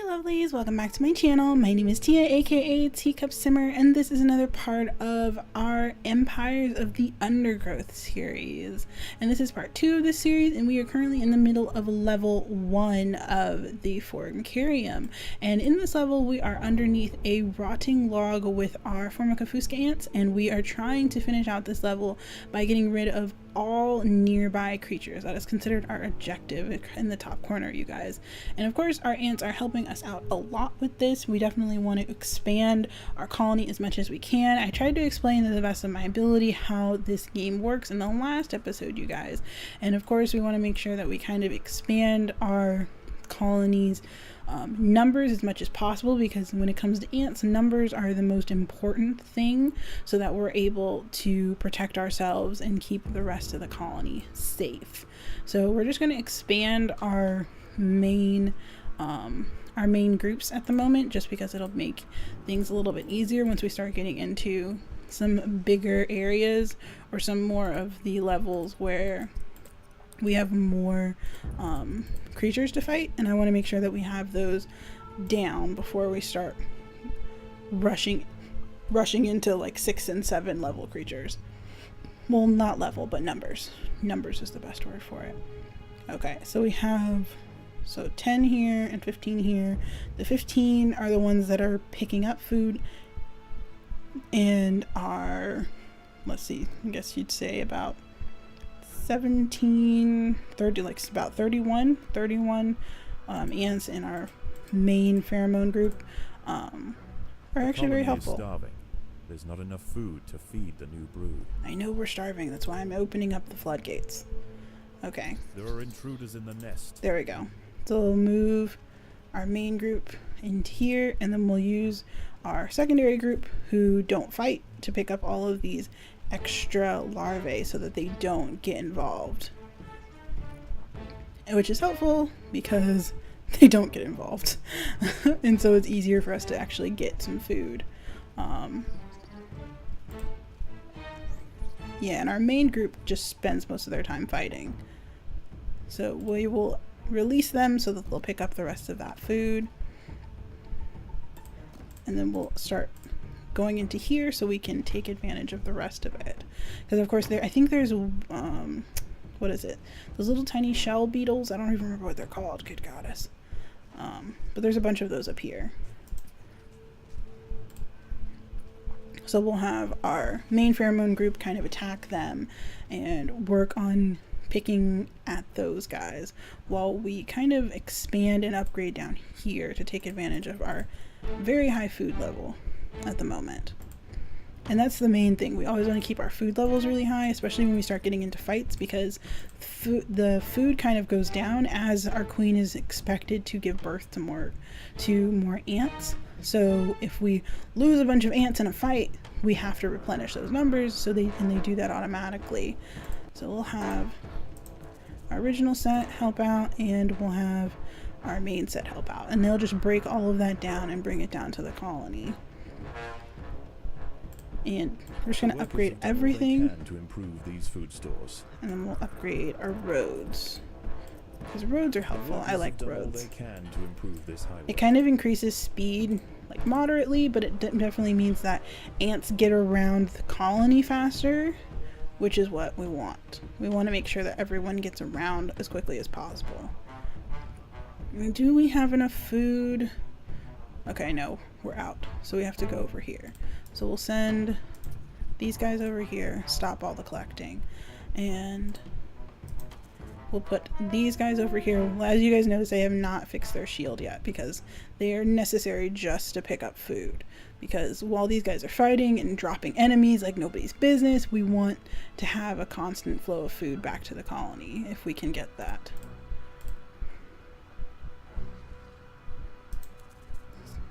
Lovelies, welcome back to my channel. My name is Tia, aka Teacup Simmer, and this is another part of our Empires of the Undergrowth series. And this is part 2 of this series, and we are currently in the middle of level 1 of the Forncarium. And in this level, we are underneath a rotting log with our Formicifusca ants, and we are trying to finish out this level by getting rid of all nearby creatures. That is considered our objective in the top corner, you guys. And of course, our ants are helping us out a lot with this. We definitely want to expand our colony as much as we can. I tried to explain to the best of my ability how this game works in the last episode, you guys. And of course, we want to make sure that we kind of expand our colonies numbers as much as possible, because when it comes to ants, numbers are the most important thing, so that we're able to protect ourselves and keep the rest of the colony safe. So we're just going to expand our main groups at the moment, just because it'll make things a little bit easier once we start getting into some bigger areas or some more of the levels where we have more creatures to fight, and I want to make sure that we have those down before we start rushing into like 6 and 7 level creatures. Well, not level, but numbers. Numbers is the best word for it. Okay, so we have 10 here and 15 here. The 15 are the ones that are picking up food and are, let's see, I guess you'd say about 17, 30, like about 31 ants in our main pheromone group are actually very helpful. Starving. There's not enough food to feed the new brood. I know we're starving, that's why I'm opening up the floodgates. Okay. There are intruders in the nest. There we go. So we'll move our main group into here, and then we'll use our secondary group who don't fight to pick up all of these extra larvae so that they don't get involved, which is helpful because they don't get involved and so it's easier for us to actually get some food. Yeah, and our main group just spends most of their time fighting, so we will release them so that they'll pick up the rest of that food, and then we'll start going into here so we can take advantage of the rest of it, because of course I think there's what is it, those little tiny shell beetles, I don't even remember what they're called, good goddess, but there's a bunch of those up here. So we'll have our main pheromone group kind of attack them and work on picking at those guys while we kind of expand and upgrade down here to take advantage of our very high food level at the moment. And that's the main thing. We always want to keep our food levels really high, especially when we start getting into fights, because the food kind of goes down as our queen is expected to give birth to more ants. So if we lose a bunch of ants in a fight, we have to replenish those numbers, so they do that automatically. So we'll have our original set help out, and we'll have our main set help out, and they'll just break all of that down and bring it down to the colony. And we're just going to upgrade everything to improve these food stores, and then we'll upgrade our roads, because roads are helpful. I like roads. It kind of increases speed like moderately, but it definitely means that ants get around the colony faster, which is what we want. We want to make sure that everyone gets around as quickly as possible. Do we have enough food? Okay, no, we're out. So we have to go over here. So we'll send these guys over here, stop all the collecting, and we'll put these guys over here. Well, as you guys notice, they have not fixed their shield yet, because they are necessary just to pick up food. Because while these guys are fighting and dropping enemies like nobody's business, we want to have a constant flow of food back to the colony if we can get that.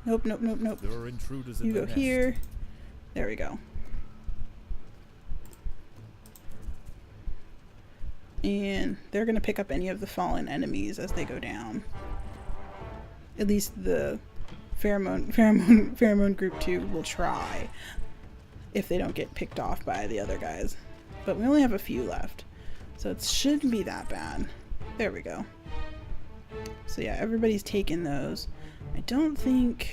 Nope. There are intruders in you the go nest. here. There we go. And they're going to pick up any of the fallen enemies as they go down. At least the pheromone group 2 will try, if they don't get picked off by the other guys. But we only have a few left, so it shouldn't be that bad. There we go. So yeah, everybody's taken those. I don't think...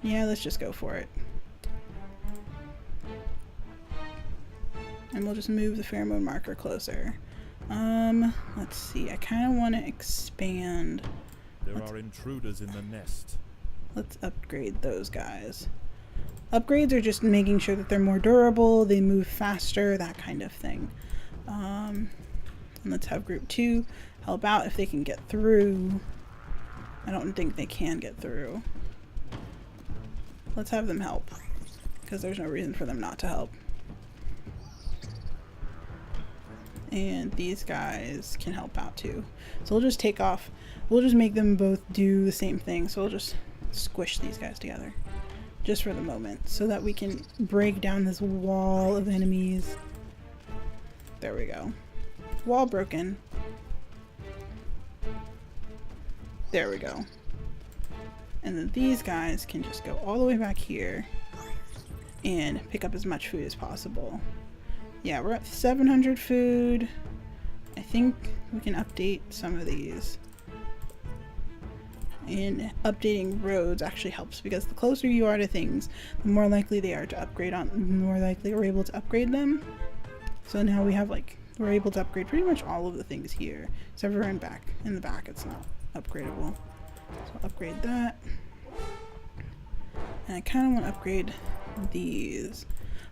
Yeah, let's just go for it. And we'll just move the pheromone marker closer. Let's see. I kind of want to expand. There are intruders in the nest. Let's upgrade those guys. Upgrades are just making sure that they're more durable, they move faster, that kind of thing. And let's have group 2 help out if they can get through. I don't think they can get through. Let's have them help, because there's no reason for them not to help. And these guys can help out too. So we'll just take off. We'll just make them both do the same thing. So we'll just squish these guys together. Just for the moment. So that we can break down this wall of enemies. There we go. Wall broken. There we go. And then these guys can just go all the way back here and pick up as much food as possible. Yeah, we're at 700 food. I think we can update some of these. And updating roads actually helps, because the closer you are to things, the more likely they are to upgrade on, the more likely we're able to upgrade them. So now we have we're able to upgrade pretty much all of the things here. Except for in the back it's not upgradable. So I'll upgrade that. And I kind of want to upgrade these.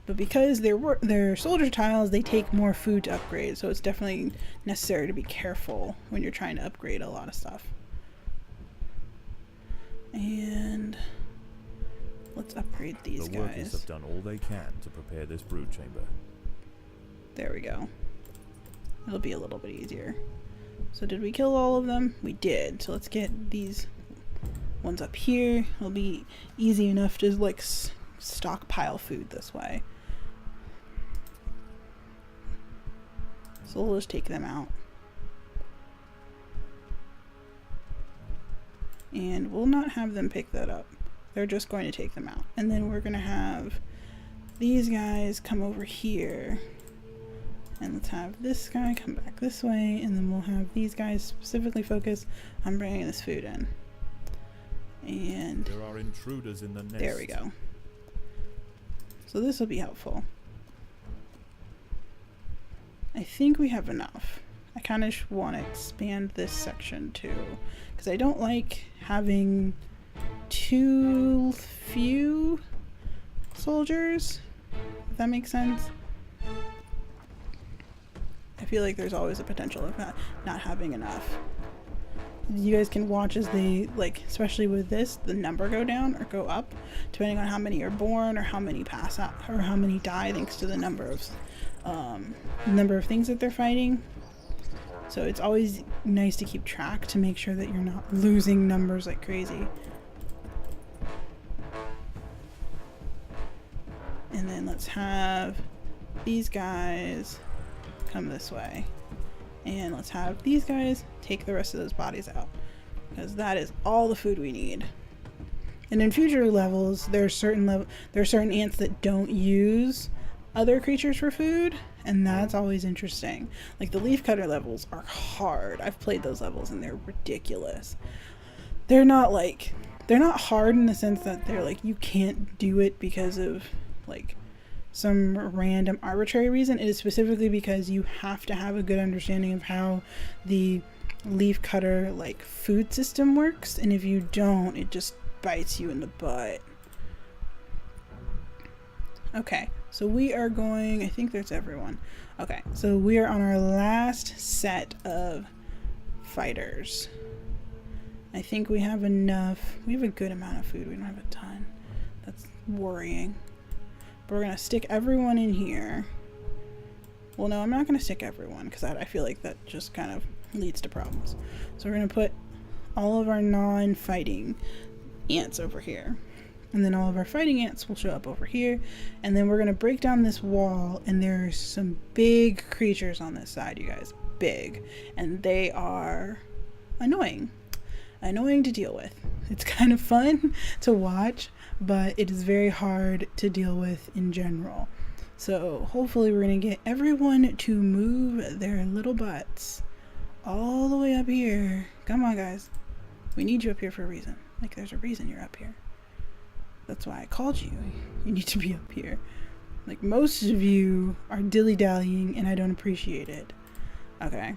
But because they're soldier tiles, they take more food to upgrade, so it's definitely necessary to be careful when you're trying to upgrade a lot of stuff. And let's upgrade these guys. The workers have done all they can to prepare this brood chamber. There we go. It'll be a little bit easier. So did we kill all of them? We did. So let's get these ones up here. It'll be easy enough to stockpile food this way. So we'll just take them out. And we'll not have them pick that up. They're just going to take them out. And then we're going to have these guys come over here. And let's have this guy come back this way. And then we'll have these guys specifically focus on bringing this food in. And there are intruders in the nest. There we go. So this will be helpful. I think we have enough. I kind of want to expand this section too, because I don't like having too few soldiers, if that makes sense. I feel like there's always a potential of not having enough. You guys can watch as they, especially with this, the number go down or go up, depending on how many are born or how many pass out or how many die, thanks to the number of things that they're fighting. So it's always nice to keep track to make sure that you're not losing numbers like crazy. And then let's have these guys come this way. And let's have these guys take the rest of those bodies out, because that is all the food we need. And in future levels, there are certain ants that don't use other creatures for food, and that's always interesting. Like the leafcutter levels are hard. I've played those levels and they're ridiculous. They're not hard in the sense that they're you can't do it because of some random arbitrary reason. It is specifically because you have to have a good understanding of how the leafcutter food system works, and if you don't, it just bites you in the butt. Okay, so we are going, I think there's everyone. Okay, so we are on our last set of fighters. I think we have enough. We have a good amount of food. We don't have a ton. That's worrying. But we're going to stick everyone in here. Well, no, I'm not going to stick everyone, because I feel like that just kind of leads to problems. So we're going to put all of our non-fighting ants over here. And then all of our fighting ants will show up over here. And then we're going to break down this wall. And there's some big creatures on this side, you guys. Big. And they are annoying. Annoying to deal with. It's kind of fun to watch, but it is very hard to deal with in general. So hopefully we're going to get everyone to move their little butts all the way up here, Come on, guys. We need you up here for a reason. Like, there's a reason you're up here. That's why I called you. You need to be up here. Like, most of you are dilly-dallying, and I don't appreciate it. Okay.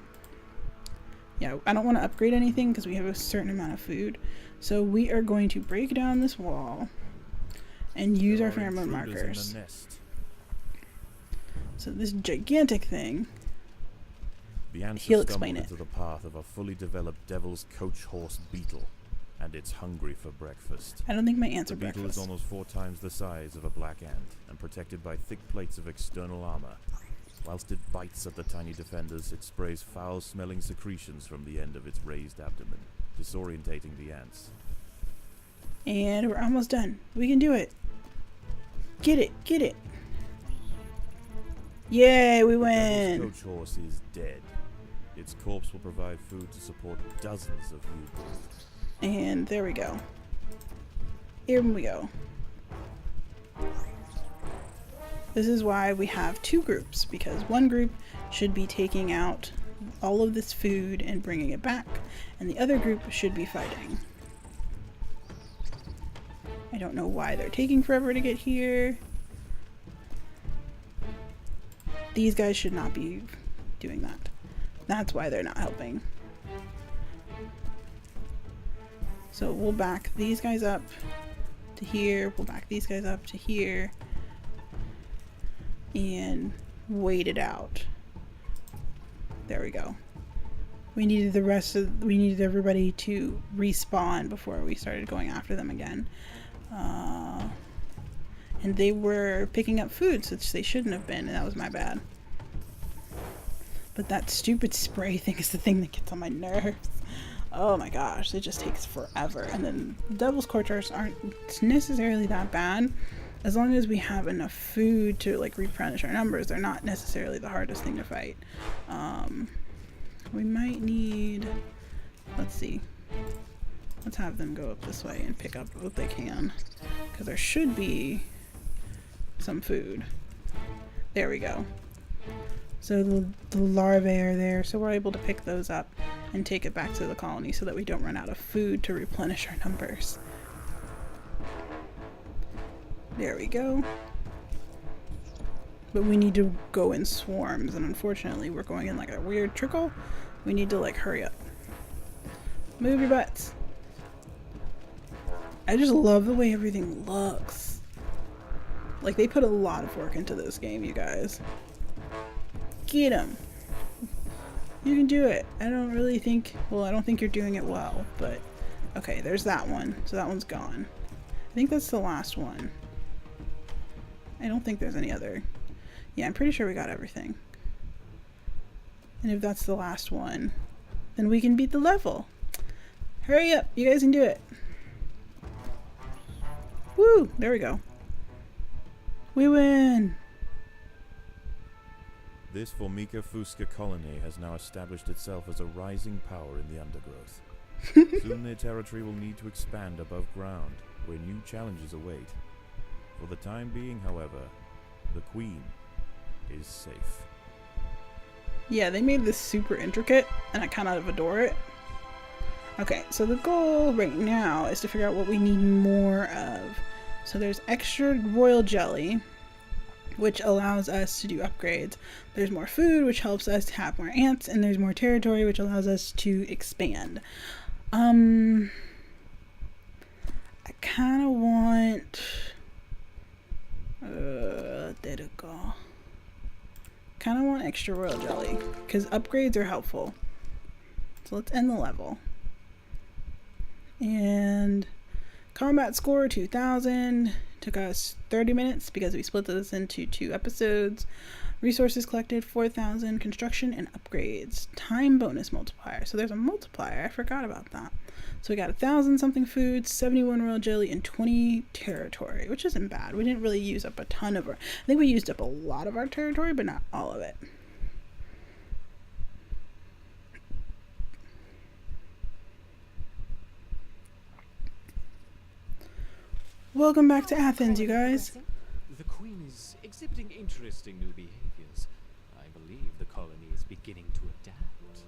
Yeah, I don't want to upgrade anything because we have a certain amount of food. So we are going to break down this wall and use our pheromone markers. So this gigantic thing, The ants he'll have explain stumbled it. into the path of a fully developed devil's coach horse beetle, and it's hungry for breakfast. I don't think my ants The are beetle is breakfast. almost 4 times the size of a black ant, and protected by thick plates of external armor. Whilst it bites at the tiny defenders, it sprays foul-smelling secretions from the end of its raised abdomen, disorientating the ants. And we're almost done. We can do it. Get it, get it. Yay, we The win. devil's coach horse is dead. Its corpse will provide food to support dozens of new brood. And there we go. Here we go. This is why we have 2 groups, because one group should be taking out all of this food and bringing it back, and the other group should be fighting. I don't know why they're taking forever to get here. These guys should not be doing that. That's why they're not helping. So we'll back these guys up to here. We'll back these guys up to here. And wait it out. There we go. We needed we needed everybody to respawn before we started going after them again. And they were picking up food, which they shouldn't have been, and that was my bad. But that stupid spray thing is the thing that gets on my nerves. Oh my gosh, it just takes forever. And then devil's courtiers aren't necessarily that bad. As long as we have enough food to like replenish our numbers, they're not necessarily the hardest thing to fight. We might need, let's see. Let's have them go up this way and pick up what they can. Because there should be some food. There we go. So the larvae are there, so we're able to pick those up and take it back to the colony so that we don't run out of food to replenish our numbers. There we go. But we need to go in swarms, and unfortunately we're going in like a weird trickle. We need to like hurry up. Move your butts. I just love the way everything looks. Like, they put a lot of work into this game, you guys. Get him. You can do it. I don't really think, well, I don't think you're doing it well, but okay, there's that one. So that one's gone. I think that's the last one. I don't think there's any other. Yeah, I'm pretty sure we got everything. And if that's the last one, then we can beat the level. Hurry up, you guys can do it. Woo, there we go. We win! This Formica fusca colony has now established itself as a rising power in the undergrowth. Soon their territory will need to expand above ground, where new challenges await. For the time being, however, the Queen is safe. Yeah, they made this super intricate, and I kind of adore it. Okay, so the goal right now is to figure out what we need more of. So there's extra royal jelly, which allows us to do upgrades. There's more food, which helps us to have more ants, and there's more territory, which allows us to expand. I kind of want... there we go. Kind of want extra royal jelly, because upgrades are helpful. So let's end the level. And combat score 2000. Took us 30 minutes because we split this into 2 episodes. Resources collected 4,000. Construction and upgrades. Time bonus multiplier. So there's a multiplier. I forgot about that. So we got 1,000 something food, 71 royal jelly, and 20 territory, which isn't bad. We didn't really use up a ton of our... I think we used up a lot of our territory, but not all of it. Welcome back to Athens, you guys. The Queen is exhibiting interesting new behaviors. I believe the colony is beginning to adapt.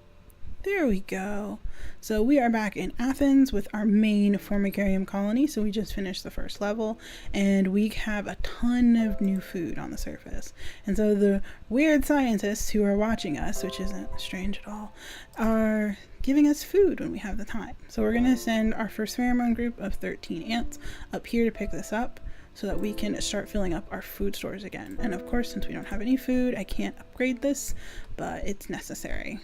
There we go. So we are back in Athens with our main Formicarium colony. So we just finished the first level and we have a ton of new food on the surface. And so the weird scientists who are watching us, which isn't strange at all, are giving us food when we have the time. So we're going to send our first pheromone group of 13 ants up here to pick this up so that we can start filling up our food stores again. And of course, since we don't have any food, I can't upgrade this, but it's necessary.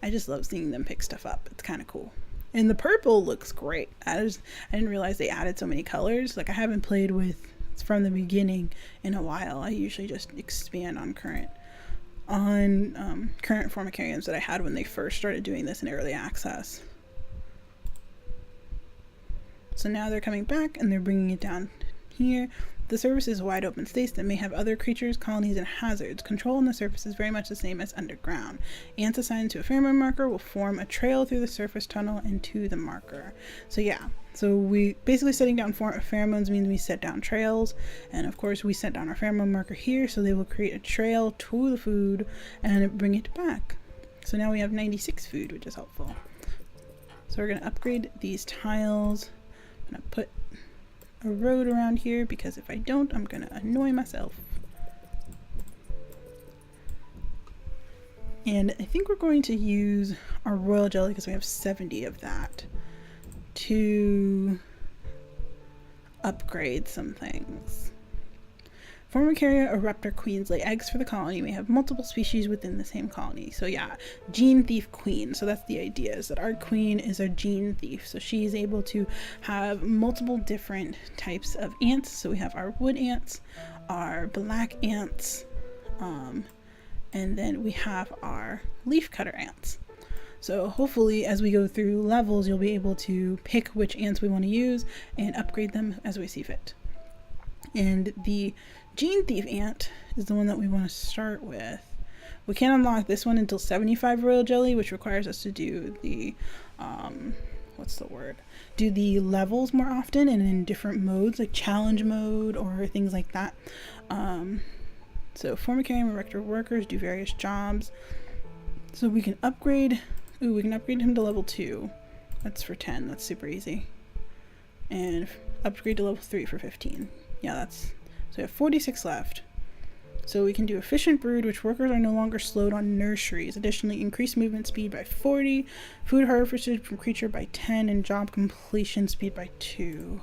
I just love seeing them pick stuff up. It's kind of cool. And the purple looks great. I didn't realize they added so many colors. Like, I haven't played with from the beginning in a while. I usually just expand on current Formicariums that I had when they first started doing this in early access. So now they're coming back and they're bringing it down here. The surface is wide open space that may have other creatures, colonies, and hazards. Control on the surface is very much the same as underground. Ants assigned to a pheromone marker will form a trail through the surface tunnel and to the marker. So yeah, so we basically setting down pheromones means we set down trails, and of course we set down our pheromone marker here, so they will create a trail to the food and bring it back. So now we have 96 food, which is helpful. So we're going to upgrade these tiles. I'm going to put a road around here because if I don't, I'm gonna annoy myself. And I think we're going to use our royal jelly because we have 70 of that to upgrade some things. Formicaria eruptor queens lay eggs for the colony. We have multiple species within the same colony. So yeah, gene thief queen. So that's the idea, is that our queen is a gene thief. So she's able to have multiple different types of ants. So we have our wood ants, our black ants, and then we have our leaf cutter ants. So hopefully as we go through levels, you'll be able to pick which ants we want to use and upgrade them as we see fit. And the Gene Thief ant is the one that we want to start with. We can't unlock this one until 75 royal jelly, which requires us to do the, do the levels more often and in different modes, like challenge mode or things like that. So Formicarium erector workers do various jobs. So we can upgrade, we can upgrade him to level 2. That's for 10, that's super easy. And upgrade to level 3 for 15. Yeah, so we have 46 left. So we can do efficient brood, which workers are no longer slowed on nurseries. Additionally, increase movement speed by 40, food harvested from creature by 10, and job completion speed by 2.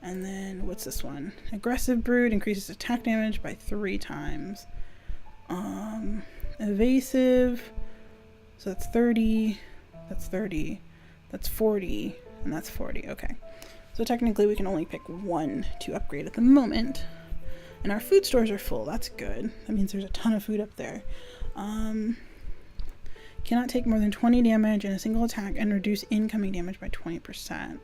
And then what's this one? Aggressive brood increases attack damage by 3 times. Evasive, so that's 30, that's 30, that's 40, and that's 40. Okay. So technically we can only pick one to upgrade at the moment. And our food stores are full. That's good. That means there's a ton of food up there. Cannot take more than 20 damage in a single attack and reduce incoming damage by 20%.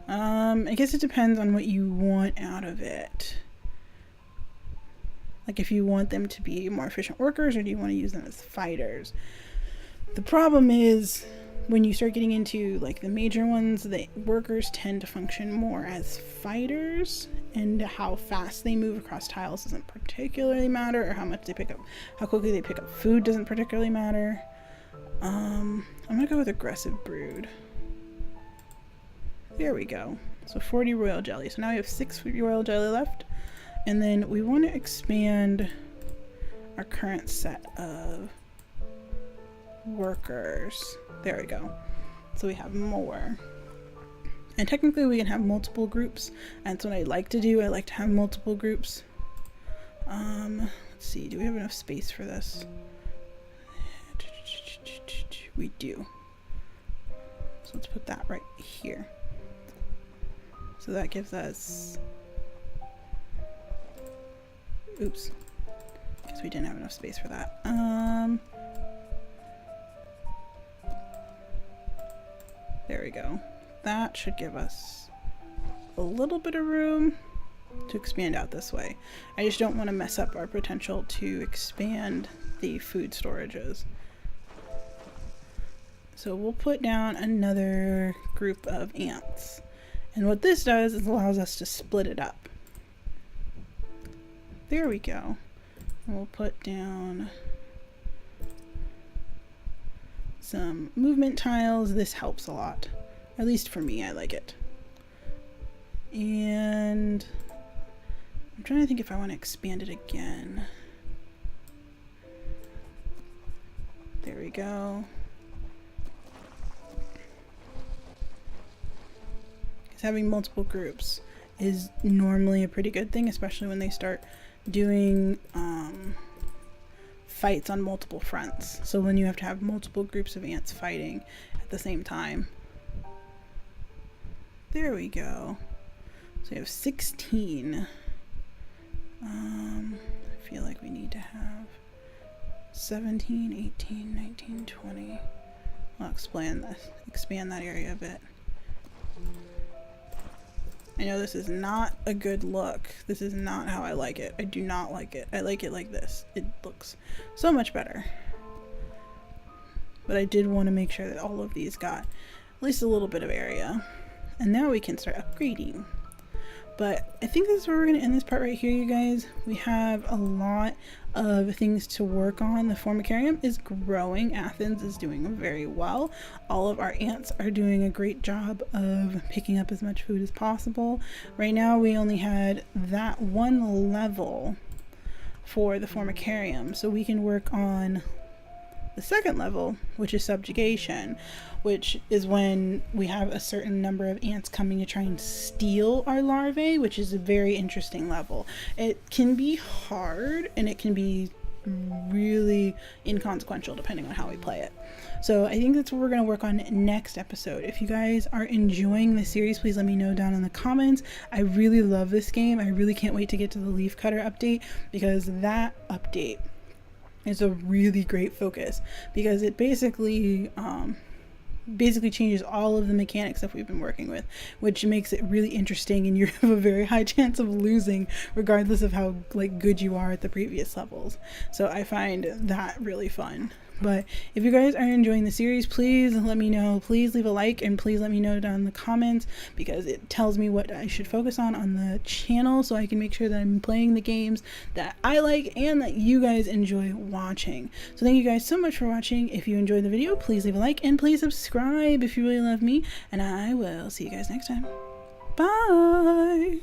I guess it depends on what you want out of it. Like if you want them to be more efficient workers or do you want to use them as fighters? The problem is when you start getting into like the major ones, the workers tend to function more as fighters, and how fast they move across tiles doesn't particularly matter, or how much they pick up, how quickly they pick up food doesn't particularly matter. I'm gonna go with aggressive brood. There we go. So 40 royal jelly. So now we have 6 royal jelly left, and then we want to expand our current set of workers. There we go. So we have more. And technically we can have multiple groups. And that's what I like to do. I like to have multiple groups. Let's see. Do we have enough space for this? We do. So let's put that right here. So that gives us... Oops. Guess we didn't have enough space for that. There we go. That should give us a little bit of room to expand out this way. I just don't want to mess up our potential to expand the food storages. So we'll put down another group of ants. And what this does is allows us to split it up. There we go. And we'll put down some movement tiles, this helps a lot. At least for me, I like it. And I'm trying to think if I want to expand it again. There we go. Because having multiple groups is normally a pretty good thing, especially when they start doing fights on multiple fronts. So when you have to have multiple groups of ants fighting at the same time. There we go. So we have 16. I feel like we need to have 17, 18, 19, 20. I'll expand that area a bit. I know this is not a good look. This is not how I like it. I do not like it. I like it like this. It looks so much better. But I did want to make sure that all of these got at least a little bit of area. And now we can start upgrading. But I think that's where we're going to end this part right here, you guys. We have a lot of things to work on. The formicarium is growing. Athens is doing very well. All of our ants are doing a great job of picking up as much food as possible. Right now we only had that one level for the formicarium, so we can work on the second level, which is subjugation, which is when we have a certain number of ants coming to try and steal our larvae, which is a very interesting level. It can be hard and it can be really inconsequential depending on how we play it. So I think that's what we're going to work on next episode. If you guys are enjoying this series, please let me know down in the comments. I really love this game. I really can't wait to get to the leaf cutter update, because that update is a really great focus, because it basically changes all of the mechanics that we've been working with, which makes it really interesting, and you have a very high chance of losing regardless of how good you are at the previous levels. So I find that really fun. But if you guys are enjoying the series, please let me know. Please leave a like, and please let me know down in the comments, because it tells me what I should focus on the channel, so I can make sure that I'm playing the games that I like and that you guys enjoy watching. So thank you guys so much for watching. If you enjoyed the video, please leave a like and please subscribe if you really love me, and I will see you guys next time. Bye!